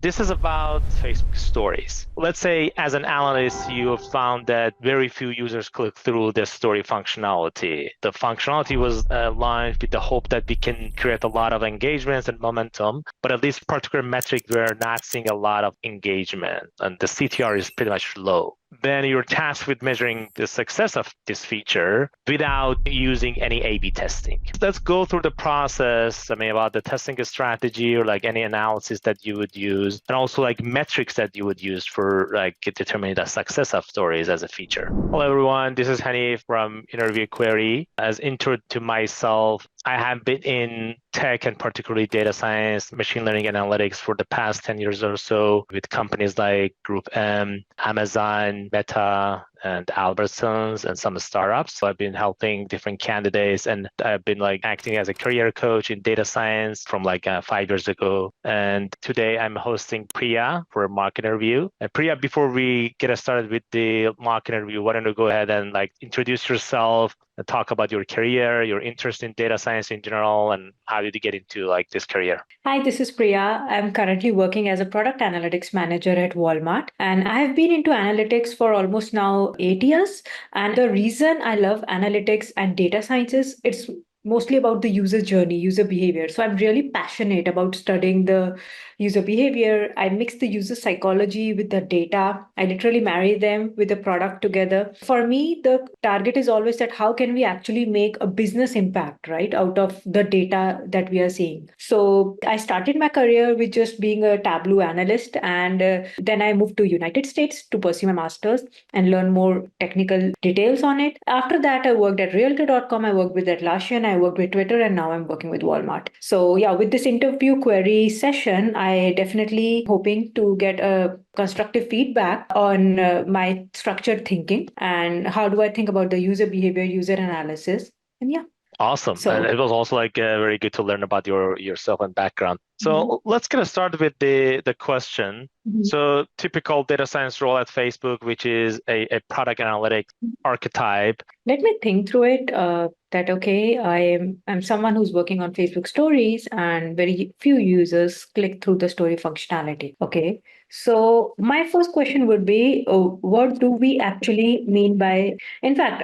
this is about Facebook stories. Let's say as an analyst, you have found that very few users click through the story functionality. The functionality was launched with the hope that we can create a lot of engagements and momentum, but at this particular metric, we're not seeing a lot of engagement and the CTR is pretty much low. Then you're tasked with measuring the success of this feature without using any A/B testing. Let's go through the process, about the testing strategy or like any analysis that you would use, and also like metrics that you would use for like determining the success of stories as a feature. Hello, everyone. This is Hanif from Interview Query. As intro to myself, I have been in tech and particularly data science, machine learning analytics for the past 10 years or so with companies like Group M, Amazon, Meta, and Albertsons and some startups. So I've been helping different candidates and I've been like acting as a career coach in data science from like 5 years ago. And today I'm hosting Priya for a mock interview. And Priya, before we get started with the mock interview, why don't you go ahead and like introduce yourself and talk about your career, your interest in data science in general, and how did you get into like this career? Hi, this is Priya. I'm currently working as a product analytics manager at Walmart, and I have been into analytics for almost now 8 years. And the reason I love analytics and data science is it's mostly about the user journey, user behavior. So I'm really passionate about studying the user behavior. I mix the user psychology with the data. I literally marry them with the product together. For me, the target is always that how can we actually make a business impact, right, out of the data that we are seeing. So I started my career with just being a Tableau analyst, and then I moved to United States to pursue my master's and learn more technical details on it. After that, I worked at Realtor.com, I worked with Atlassian, I worked with Twitter, and now I'm working with Walmart. So yeah, with this interview query session, I definitely hoping to get a constructive feedback on my structured thinking and how do I think about the user behavior, user analysis. And yeah. Awesome. And it was also like very good to learn about yourself and background. So let's get started with the question. So typical data science role at Facebook, which is a product analytics archetype. Let me think through it. That okay, I'm someone who's working on Facebook stories and very few users click through the story functionality. Okay. So my first question would be, what do we actually mean by, in fact,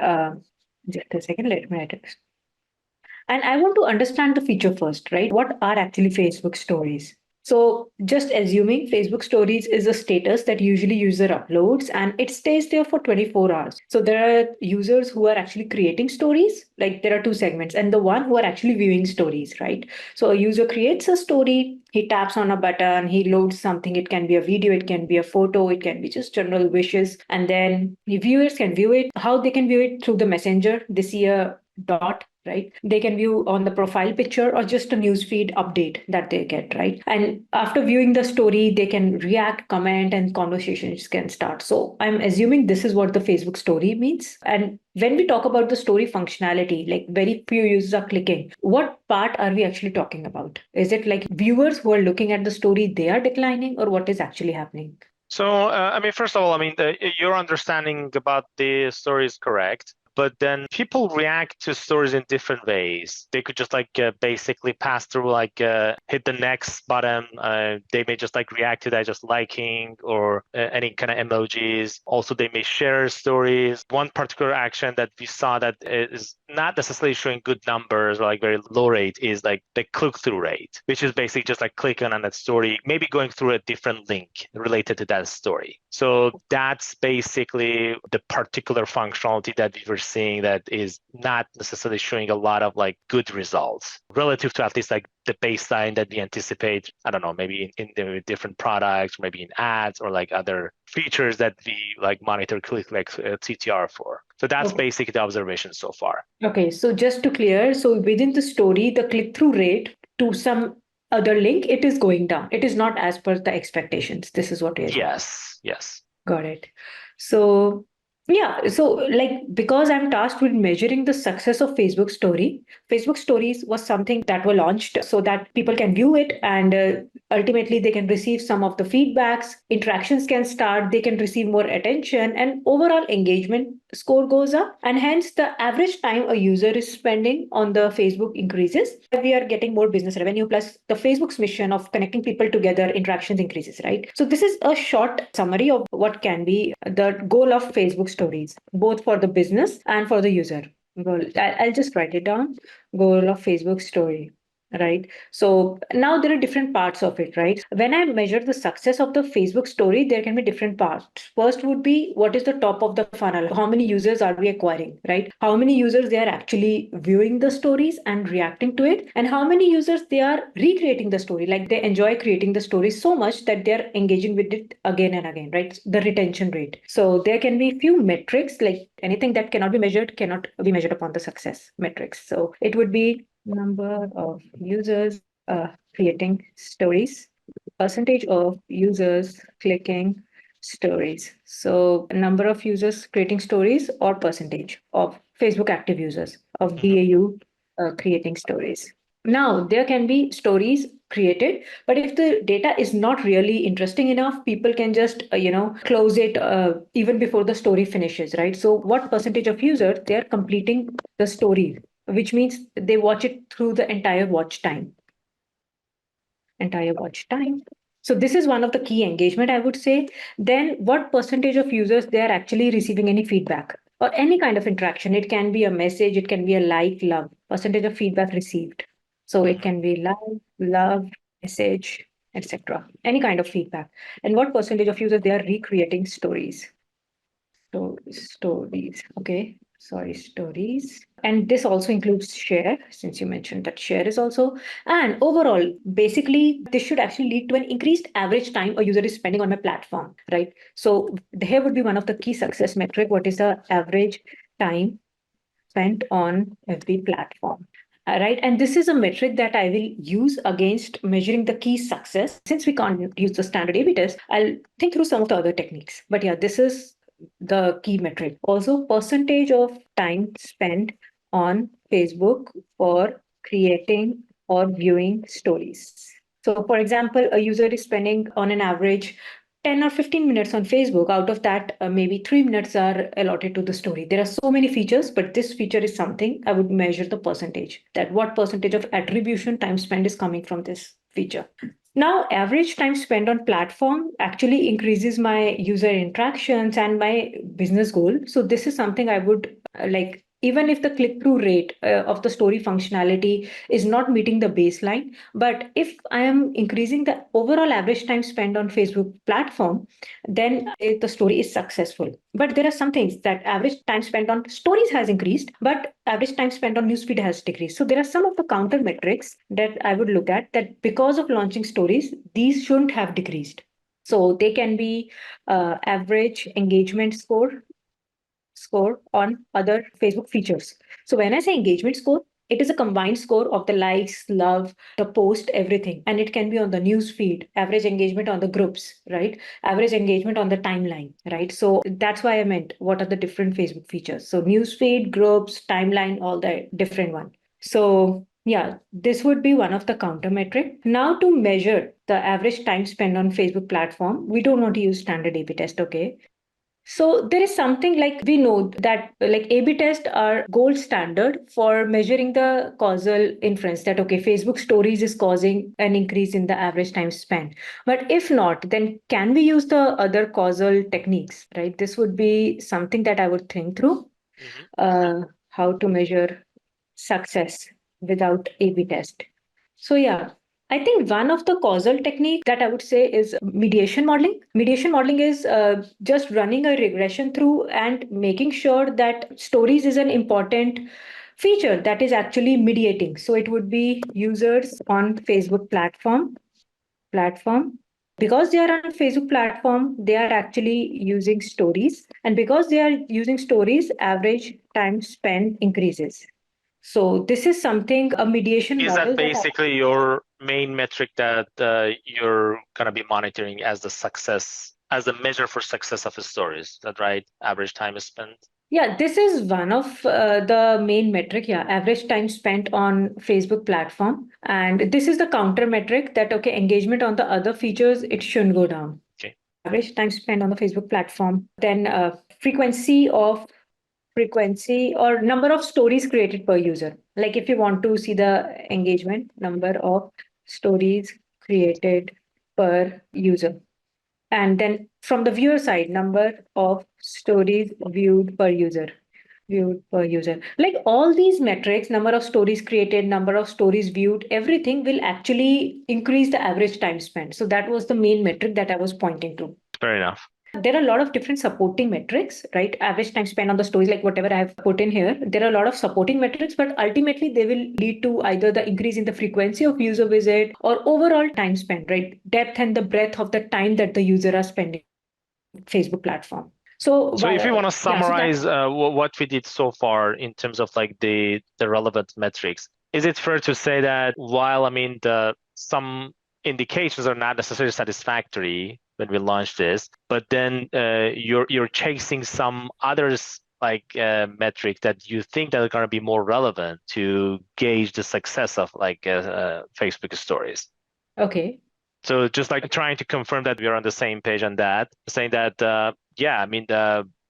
just a second, let me write it. And I want to understand the feature first, right? What are actually Facebook stories? So just assuming Facebook stories is a status that usually user uploads and it stays there for 24 hours. So there are users who are actually creating stories, like there are two segments, and the one who are actually viewing stories, right? So a user creates a story, he taps on a button, he loads something. It can be a video, it can be a photo, it can be just general wishes. And then the viewers can view it. How they can view it? Through the messenger. They see a dot, right? They can view on the profile picture or just a newsfeed update that they get, right? And after viewing the story, they can react, comment, and conversations can start. So I'm assuming this is what the Facebook story means. And when we talk about the story functionality, like very few users are clicking, what part are we actually talking about? Is it like viewers who are looking at the story, they are declining, or what is actually happening? So, first of all, your understanding about the story is correct. But then people react to stories in different ways. They could just basically pass through, hit the next button. They may just react to that, just liking or any kind of emojis. Also, they may share stories. One particular action that we saw that is not necessarily showing good numbers or very low rate is the click-through rate, which is basically just clicking on that story, maybe going through a different link related to that story. So that's basically the particular functionality that we were seeing that is not necessarily showing a lot of good results relative to at least the baseline that we anticipate. I don't know, maybe in the different products, maybe in ads or other features that we monitor click CTR for. So that's basically the observation so far. Okay, so just to clear, so within the story, the click-through rate to some other link, it is going down. It is not as per the expectations. This is what you're saying. Yes. Got it. So yeah, so because I'm tasked with measuring the success of Facebook stories was something that were launched so that people can view it and ultimately they can receive some of the feedbacks, interactions can start, they can receive more attention and overall engagement score goes up, and hence the average time a user is spending on the Facebook increases. We are getting more business revenue, plus the Facebook's mission of connecting people together, interactions increases, right? So this is a short summary of what can be the goal of Facebook stories, both for the business and for the user. Well, I'll just write it down. Goal of Facebook story. Right. So now there are different parts of it, right? When I measure the success of the Facebook story, there can be different parts. First would be what is the top of the funnel? How many users are we acquiring, right? How many users they are actually viewing the stories and reacting to it? And how many users they are recreating the story? Like they enjoy creating the story so much that they're engaging with it again and again, right? The retention rate. So there can be few metrics, like anything that cannot be measured cannot be measured upon the success metrics. So it would be number of users creating stories, percentage of users clicking stories. So number of users creating stories or percentage of Facebook active users of BAU creating stories. Now there can be stories created, but if the data is not really interesting enough, people can just close it even before the story finishes, right? So what percentage of users they are completing the story, which means they watch it through the entire watch time. So this is one of the key engagement, I would say. Then what percentage of users they are actually receiving any feedback or any kind of interaction? It can be a message, it can be a like, love, percentage of feedback received. So it can be like, love, message, etc. Any kind of feedback. And what percentage of users they are recreating stories? Stories. Okay. Sorry, stories. And this also includes share, since you mentioned that share is also. And overall, basically, this should actually lead to an increased average time a user is spending on my platform, right? So here would be one of the key success metric. What is the average time spent on every platform? Right. And this is a metric that I will use against measuring the key success. Since we can't use the standard A/B test, I'll think through some of the other techniques. But yeah, this is the key metric. Also, percentage of time spent on Facebook for creating or viewing stories. So, for example, a user is spending on an average 10 or 15 minutes on Facebook. Out of that, maybe 3 minutes are allotted to the story. There are so many features, but this feature is something I would measure the percentage, that what percentage of attribution time spent is coming from this feature. Now, average time spent on platform actually increases my user interactions and my business goal. So this is something I would like, even if the click-through rate of the story functionality is not meeting the baseline, but if I am increasing the overall average time spent on Facebook platform, then the story is successful. But there are some things that average time spent on stories has increased, but average time spent on newsfeed has decreased. So there are some of the counter metrics that I would look at that because of launching stories, these shouldn't have decreased. So they can be average engagement score on other Facebook features. So when I say engagement score, it is a combined score of the likes, love, the post, everything. And it can be on the news feed, average engagement on the groups, right? Average engagement on the timeline, right? So that's why I meant what are the different Facebook features. So news feed, groups, timeline, all the different one. So yeah, this would be one of the counter metric. Now to measure the average time spent on Facebook platform, we don't want to use standard A/B test, okay? So there is something like we know that like A/B tests are gold standard for measuring the causal inference that okay, Facebook stories is causing an increase in the average time spent. But if not, then can we use the other causal techniques, right? This would be something that I would think through. How to measure success without A/B test. So yeah, I think one of the causal technique that I would say is mediation modeling. Mediation modeling is just running a regression through and making sure that stories is an important feature that is actually mediating. So it would be users on Facebook platform. Because they are on Facebook platform, they are actually using stories. And because they are using stories, average time spent increases. So this is something, a mediation Is model that basically your main metric that you're going to be monitoring as the success, as a measure for success of a story? Is that right? Average time is spent? Yeah, this is one of the main metric. Yeah, average time spent on Facebook platform. And this is the counter metric that, okay, engagement on the other features, it shouldn't go down. Okay. Average time spent on the Facebook platform. Then frequency of frequency or number of stories created per user. Like if you want to see the engagement, number of stories created per user. And then from the viewer side, number of stories viewed per user. Viewed per user. Like all these metrics, number of stories created, number of stories viewed, everything will actually increase the average time spent. So that was the main metric that I was pointing to. Fair enough. There are a lot of different supporting metrics, right? Average time spent on the stories, like whatever I have put in here. There are a lot of supporting metrics, but ultimately they will lead to either the increase in the frequency of user visit or overall time spent, right? Depth and the breadth of the time that the user are spending on Facebook platform. So if you want to yeah, so summarize what we did so far in terms of like the relevant metrics, is it fair to say that while some indications are not necessarily satisfactory when we launch this, but then you're chasing some others like metric that you think that are going to be more relevant to gauge the success of like Facebook stories. Okay. So just like trying to confirm that we're on the same page on that, saying that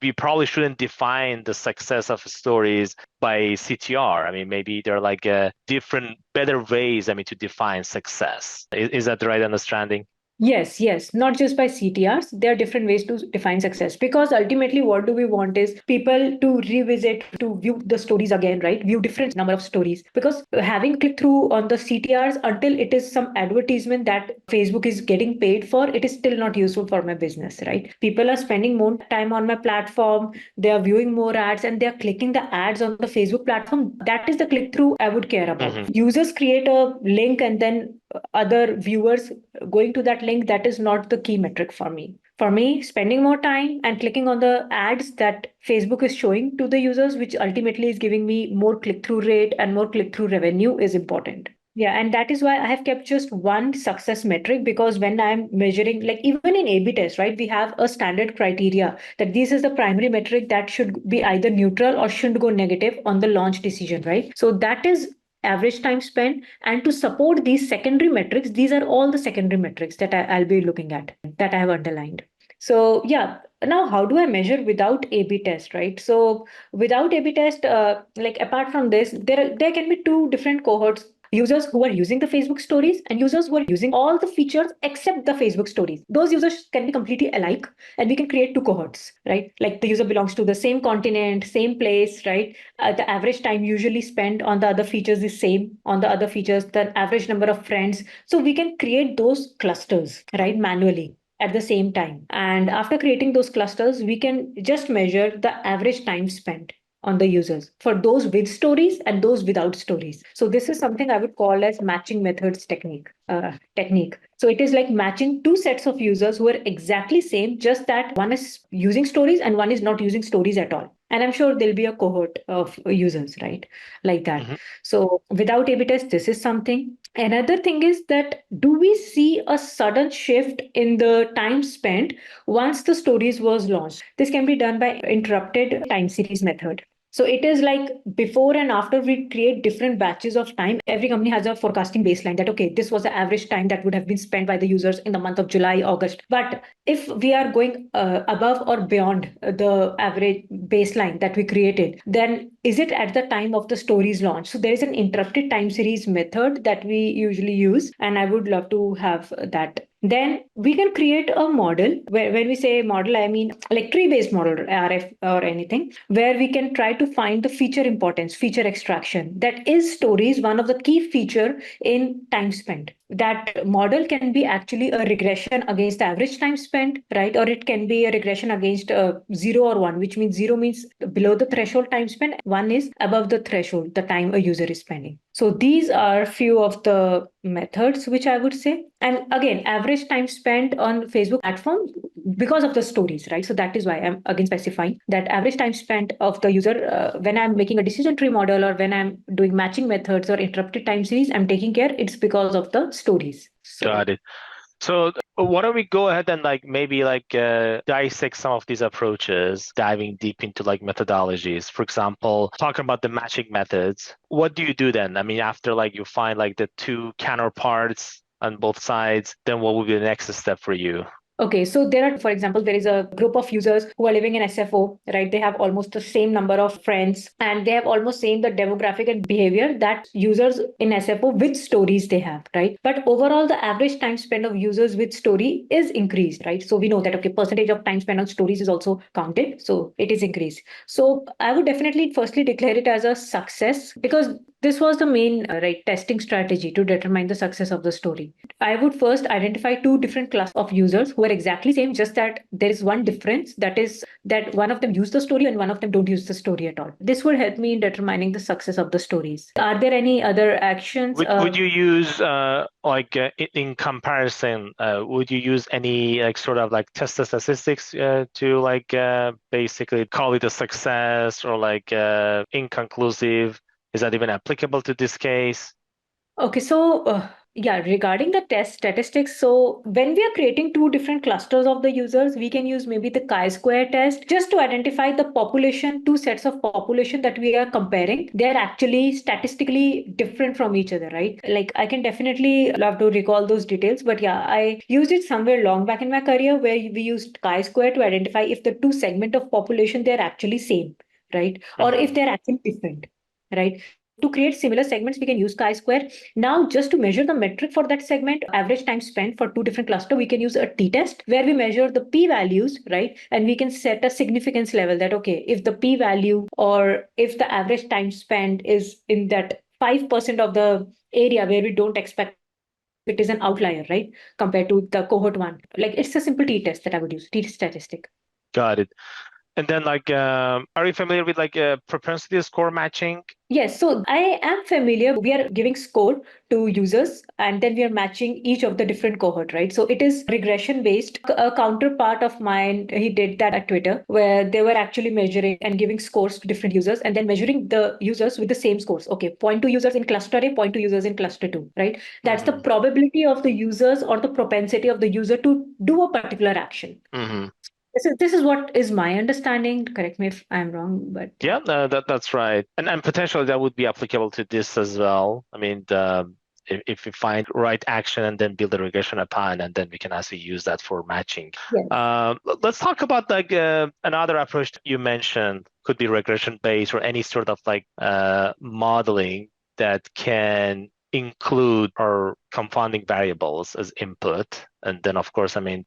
we probably shouldn't define the success of stories by CTR. I mean, maybe there are like different, better ways, to define success. Is that the right understanding? Yes. Not just by CTRs. There are different ways to define success because ultimately, what do we want is people to revisit, to view the stories again, right? View different number of stories because having click through on the CTRs until it is some advertisement that Facebook is getting paid for, it is still not useful for my business, right? People are spending more time on my platform, they are viewing more ads, and they are clicking the ads on the Facebook platform. That is the click through I would care about. Mm-hmm. Users create a link and then other viewers going to that link, that is not the key metric for me. For me, spending more time and clicking on the ads that Facebook is showing to the users, which ultimately is giving me more click through rate and more click through revenue, is important. Yeah, and that is why I have kept just one success metric because when I'm measuring, like even in A/B test, right, we have a standard criteria that this is the primary metric that should be either neutral or shouldn't go negative on the launch decision, right? So that is average time spent. And to support these secondary metrics, these are all the secondary metrics that I'll be looking at that I have underlined. So yeah, now how do I measure without A/B test, right? So without A/B test, like apart from this, there can be two different cohorts: users who are using the Facebook stories and users who are using all the features except the Facebook stories. Those users can be completely alike, and we can create two cohorts, right? Like the user belongs to the same continent, same place, right? The average time usually spent on the other features is same on the other features, the average number of friends. So we can create those clusters, right, manually at the same time. And after creating those clusters, we can just measure the average time spent on the users for those with stories and those without stories. So this is something I would call as matching methods technique. So it is like matching two sets of users who are exactly same, just that one is using stories and one is not using stories at all. And I'm sure there'll be a cohort of users, right? Like that. Mm-hmm. So without A/B test, this is something. Another thing is that do we see a sudden shift in the time spent once the stories was launched? This can be done by interrupted time series method. So it is like before and after we create different batches of time, every company has a forecasting baseline that, okay, this was the average time that would have been spent by the users in the month of July, August. But if we are going above or beyond the average baseline that we created, then is it at the time of the story's launch? So there is an interrupted time series method that we usually use, and I would love to have that. Then we can create a model where, when we say model, I mean like tree-based model, RF or anything, where we can try to find the feature importance, feature extraction. That is stories, one of the key feature in time spent. That model can be actually a regression against the average time spent, right? Or it can be a regression against 0 or 1, which means 0 means below the threshold time spent, 1 is above the threshold, the time a user is spending. So these are few of the methods which I would say. And again, average time spent on Facebook platform because of the stories, right? So that is why I'm again specifying that average time spent of the user when I'm making a decision tree model or when I'm doing matching methods or interrupted time series, I'm taking care, it's because of the stories. So Got it. So why don't we go ahead and like maybe like dissect some of these approaches, diving deep into like methodologies. For example, talking about the matching methods. What do you do then? I mean, after like you find like the two counterparts on both sides, then what would be the next step for you? Okay, so there are, for example, there is a group of users who are living in SFO, right? They have almost the same number of friends and they have almost same the demographic and behavior that users in SFO with stories they have, right? But overall, the average time spent of users with story is increased, right? So we know that, okay, percentage of time spent on stories is also counted. So it is increased. So I would definitely firstly declare it as a success because this was the main right testing strategy to determine the success of the story. I would first identify two different classes of users who are exactly same, just that there is one difference that is that one of them use the story and one of them don't use the story at all. This would help me in determining the success of the stories. Are there any other actions? Would you use in comparison? Would you use any like sort of like test statistics to like basically call it a success or like inconclusive? Is that even applicable to this case? Okay, so yeah, regarding the test statistics, so when we are creating two different clusters of the users, we can use maybe the chi-square test just to identify the population, two sets of population that we are comparing. They are actually statistically different from each other, right? Like I can definitely love to recall those details, but yeah, I used it somewhere long back in my career where we used chi-square to identify if the two segment of population they're actually same, right? Or if they're actually different, right? To create similar segments, we can use chi-square. Now, just to measure the metric for that segment, average time spent for two different clusters, we can use a t-test where we measure the p-values, right? And we can set a significance level that, okay, if the p-value or if the average time spent is in that 5% of the area where we don't expect it is an outlier, right? Compared to the cohort one. Like it's a simple t-test that I would use, t-statistic. Got it. And then like, are you familiar with like propensity score matching? Yes, so I am familiar. We are giving score to users and then we are matching each of the different cohort, right? So it is regression based. A counterpart of mine, he did that at Twitter where they were actually measuring and giving scores to different users and then measuring the users with the same scores. Okay, point to users in cluster A, point to users in cluster 2, right? That's the probability of the users or the propensity of the user to do a particular action. This is what is my understanding. Correct me if I'm wrong, but Yeah, that's right. And potentially that would be applicable to this as well. I mean, if we find right action and then build a regression upon, and then we can actually use that for matching. yes. Let's talk about like another approach that you mentioned could be regression based or any sort of like modeling that can include our confounding variables as input. And then of course, I mean,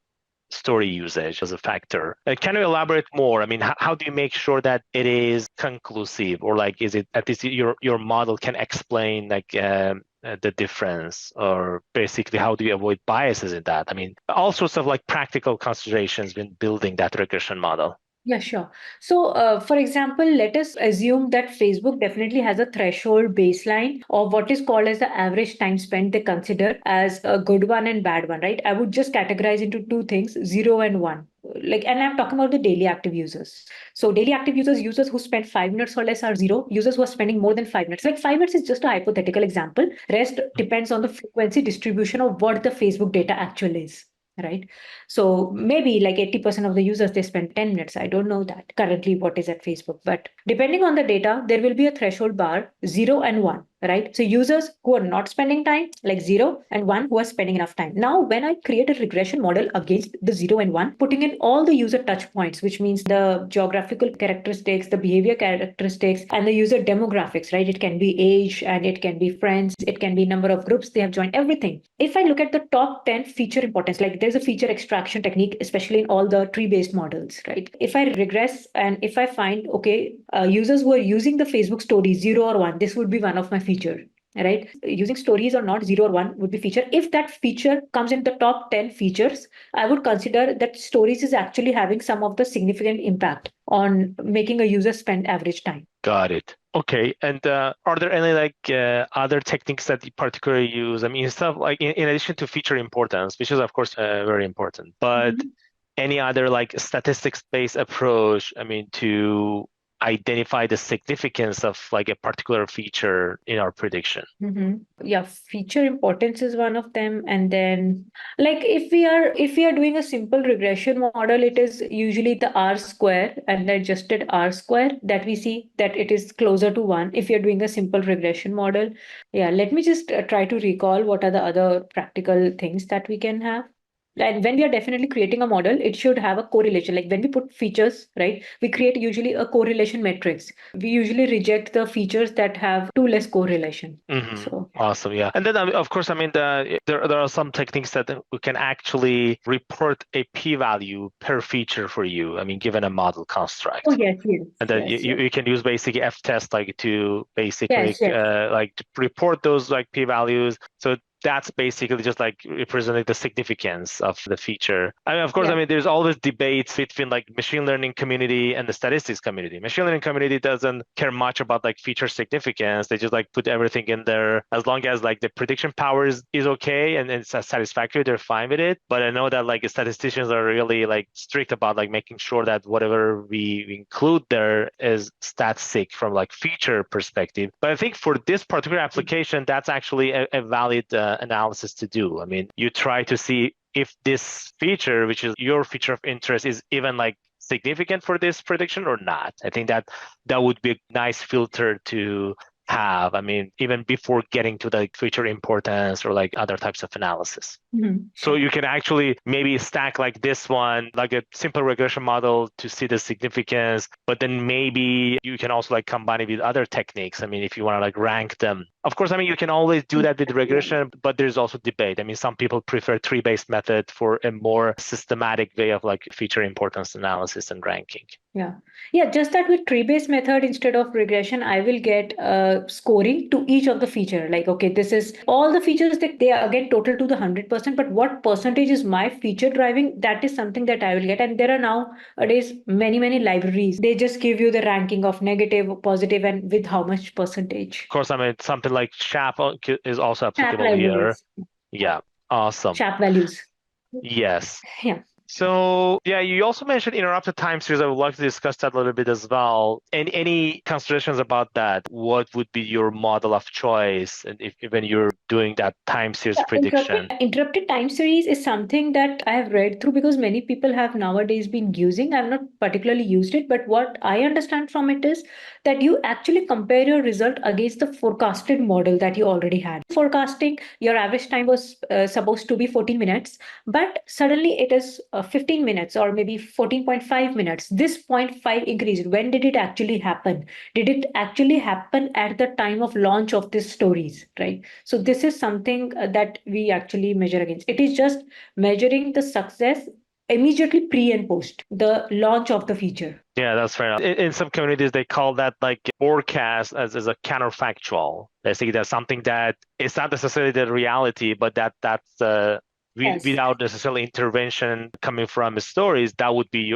story usage as a factor. Can you elaborate more? I mean, how do you make sure that it is conclusive, or like, is it at least your model can explain like the difference, or basically how do you avoid biases in that? I mean, all sorts of like practical considerations when building that regression model. Yeah, sure. So, for example, let us assume that Facebook definitely has a threshold baseline of what is called as the average time spent they consider as a good one and bad one, right? I would just categorize into two things, 0 and 1. Like, and I'm talking about the daily active users. So, daily active users who spend 5 minutes or less are 0. Users who are spending more than 5 minutes. Like 5 minutes is just a hypothetical example. Rest depends on the frequency distribution of what the Facebook data actually is, right? So maybe like 80% of the users they spend 10 minutes. I don't know that currently what is at Facebook, but depending on the data, there will be a threshold bar 0 and 1, right? So users who are not spending time, like 0 and 1 who are spending enough time. Now, when I create a regression model against the 0 and 1, putting in all the user touch points, which means the geographical characteristics, the behavior characteristics, and the user demographics, right? It can be age and it can be friends, it can be number of groups they have joined, everything. If I look at the top 10 feature importance, like there's a feature extraction technique, especially in all the tree-based models, right? If I regress and if I find, okay, users who are using the Facebook story 0 or 1, this would be one of my feature, right? Using stories or not 0 or 1 would be feature. If that feature comes in the top 10 features, I would consider that stories is actually having some of the significant impact on making a user spend average time. Got it. Okay. And are there any like other techniques that you particularly use? I mean, stuff like in addition to feature importance, which is of course very important, but any other like statistics-based approach, I mean, to identify the significance of like a particular feature in our prediction? Yeah, feature importance is one of them. And then like if we are doing a simple regression model, it is usually the R square and the adjusted R square that we see that it is closer to 1 if you're doing a simple regression model. Yeah, let me just try to recall what are the other practical things that we can have. And when we are definitely creating a model, it should have a correlation. Like when we put features, right, we create usually a correlation matrix. We usually reject the features that have too less correlation. So Awesome, yeah. And then, of course, I mean, there are some techniques that we can actually report a p-value per feature for you. I mean, given a model construct. oh yes, And then yes. you can use basically f-test like to basically Yes. like to report those like p-values. So that's basically just like representing the significance of the feature. I mean, of course, Yeah. I mean, there's always debates between like machine learning community and the statistics community. Machine learning community doesn't care much about like feature significance. They just like put everything in there as long as like the prediction power is okay and it's satisfactory, they're fine with it. But I know that like statisticians are really like strict about like making sure that whatever we include there is statistic from like feature perspective. But I think for this particular application, that's actually a valid analysis to do. I mean, you try to see if this feature, which is your feature of interest, is even like significant for this prediction or not. I think that would be a nice filter to have. I mean, even before getting to the feature importance or like other types of analysis. So you can actually maybe stack like this one, like a simple regression model to see the significance, but then maybe you can also like combine it with other techniques. I mean, if you want to like rank them. Of course, I mean, you can always do that with regression, but there's also debate. I mean, some people prefer tree-based method for a more systematic way of like feature importance analysis and ranking. Yeah, just that with tree-based method instead of regression, I will get scoring to each of the feature. Like, okay, this is all the features that they are again total to the 100%, but what percentage is my feature driving? That is something that I will get. And there are nowadays many libraries. They just give you the ranking of negative, positive, and with how much percentage. Of course, I mean, something like SHAP is also SHAP applicable here. libraries. Yeah, awesome. SHAP values. Yes. Yeah. So yeah, you also mentioned interrupted time series. I would like to discuss that a little bit as well. And any considerations about that? What would be your model of choice, and if when you're doing that time series prediction? Interrupted time series is something that I have read through because many people have nowadays been using. I've not particularly used it, but what I understand from it is that you actually compare your result against the forecasted model that you already had. Forecasting, your average time was supposed to be 14 minutes, but suddenly it is 15 minutes or maybe 14.5 minutes. This zero point 0.5 increased. When did it actually happen? Did it actually happen at the time of launch of these stories, right? So this is something that we actually measure against. It is just measuring the success immediately pre and post the launch of the feature. Yeah, that's fair enough. In some communities, they call that like forecast as a counterfactual. Basically, that's something that it's not necessarily the reality, but that's Yes. without necessarily intervention coming from the stories, that would be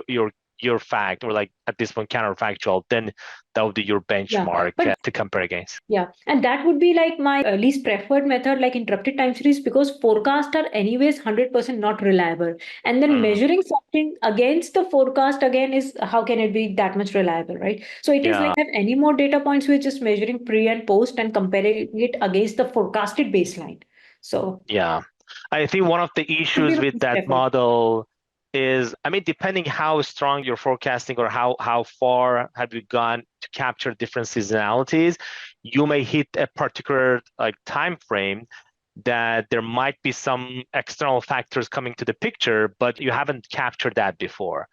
your fact, or like at this point counterfactual. Then that would be your benchmark to compare against. Yeah, and that would be like my least preferred method, like interrupted time series, because forecasts are anyways 100% not reliable. And then measuring something against the forecast again is how can it be that much reliable, right? So it is like have any more data points, we're just measuring pre and post and comparing it against the forecasted baseline. So yeah, I think one of the issues with that model is, I mean, depending how strong you're forecasting or how far have you gone to capture different seasonalities, you may hit a particular like time frame that there might be some external factors coming to the picture, but you haven't captured that before.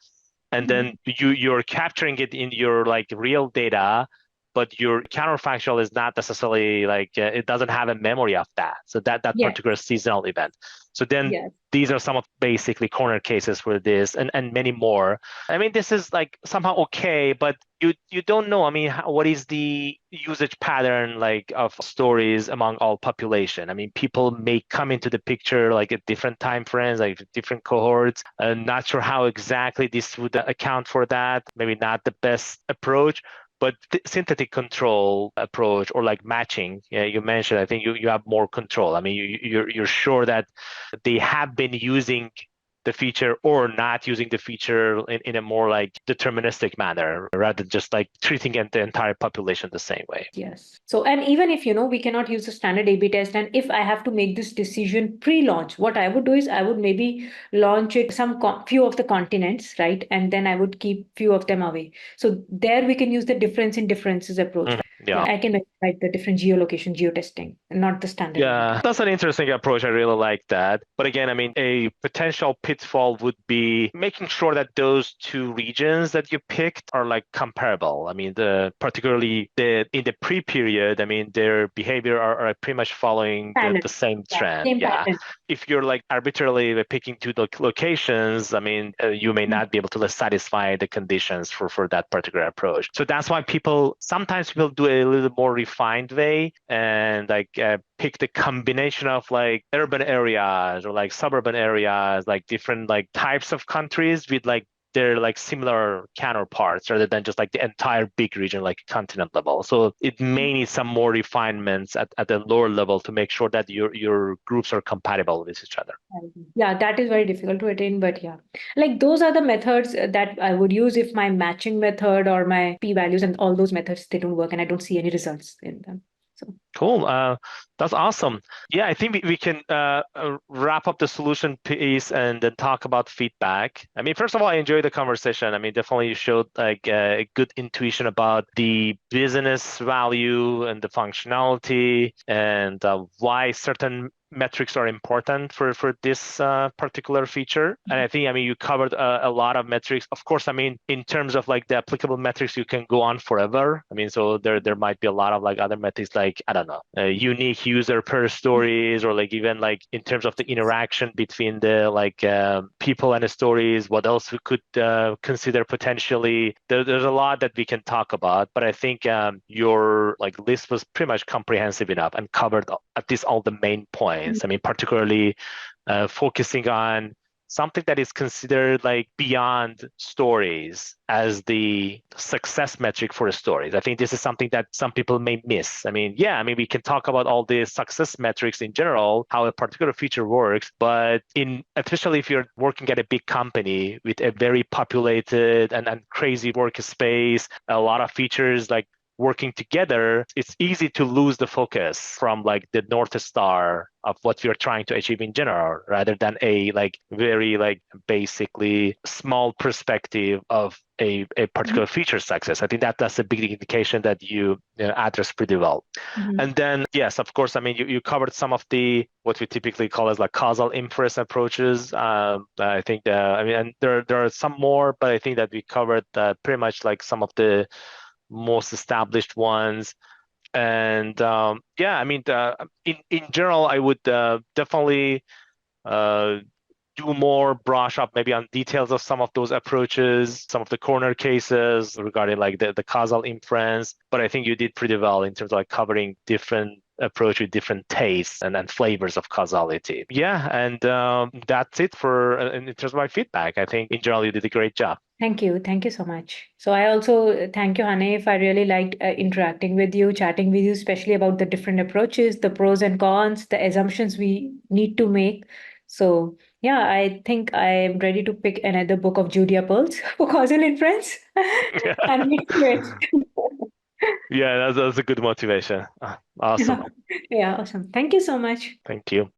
And then you're capturing it in your like real data, but your counterfactual is not necessarily like it doesn't have a memory of that. So that particular seasonal event. So then these are some of basically corner cases for this, and many more. I mean, this is like somehow okay, but you don't know. I mean, what is the usage pattern like of stories among all population? I mean, people may come into the picture like at different time frames, like different cohorts. Not sure how exactly this would account for that. Maybe not the best approach. But the synthetic control approach or like matching, yeah, you mentioned, I think you have more control. I mean, you're sure that they have been using the feature or not using the feature in a more like deterministic manner rather than just like treating the entire population the same way. Yes. So, and even if, we cannot use a standard A/B test, and if I have to make this decision pre-launch, what I would do is I would maybe launch it few of the continents, right? And then I would keep few of them away. So there we can use the difference in differences approach. Yeah. I can like the different geolocation, geotesting, not the standard Yeah, imagery. that's an interesting approach. I really like that. But again, I mean, a potential pitfall would be making sure that those two regions that you picked are like comparable. I mean, particularly in the pre-period, I mean, their behavior are pretty much following the Pattern. same Yeah, trend. same Yeah. pattern. If you're like arbitrarily picking two locations, I mean, you may not be able to satisfy the conditions for that particular approach. So that's why sometimes people do a little more refined way and like pick the combination of like urban areas or like suburban areas, like different like types of countries with like they're like similar counterparts rather than just like the entire big region like continent level. So it may need some more refinements at the lower level to make sure that your groups are compatible with each other. Yeah, that is very difficult to attain, but yeah. Like those are the methods that I would use if my matching method or my p-values and all those methods they don't work and I don't see any results in them. So Cool. That's awesome. Yeah, I think we can wrap up the solution piece and then talk about feedback. I mean, first of all, I enjoyed the conversation. I mean, definitely you showed like a good intuition about the business value and the functionality and why certain metrics are important for this particular feature. And I think, I mean, you covered a lot of metrics. Of course, I mean, in terms of like the applicable metrics, you can go on forever. I mean, so there might be a lot of like other metrics, like, I don't know, unique user per stories, or like even like in terms of the interaction between the like people and the stories, what else we could consider potentially. There's a lot that we can talk about, but I think your like list was pretty much comprehensive enough and covered at least all the main points. I mean, particularly focusing on something that is considered like beyond stories as the success metric for stories. I think this is something that some people may miss. I mean, yeah, I mean, we can talk about all the success metrics in general, how a particular feature works, but especially if you're working at a big company with a very populated and crazy workspace, a lot of features like working together, it's easy to lose the focus from like the North Star of what we're trying to achieve in general, rather than a like very like basically small perspective of a particular feature success. I think that's a big indication that you address pretty well. Mhm. And then, yes, of course, I mean, you covered some of the what we typically call as like causal inference approaches. I think, I mean, and there are some more, but I think that we covered pretty much like some of the most established ones. And yeah, I mean, in general, I would definitely uh, do more brush up maybe on details of some of those approaches, some of the corner cases regarding like the causal inference. But I think you did pretty well in terms of like covering different approach with different tastes and flavors of causality. Yeah, and that's it for in terms of my feedback. I think in general you did a great job. Thank you. Thank you so much. So I also thank you, Hanif. I really liked interacting with you, chatting with you, especially about the different approaches, the pros and cons, the assumptions we need to make. So yeah, I think I am ready to pick another book of Julia Pearls for causal inference and mix it. Yeah, that's a good motivation. Awesome. Yeah, awesome. Thank you so much. Thank you.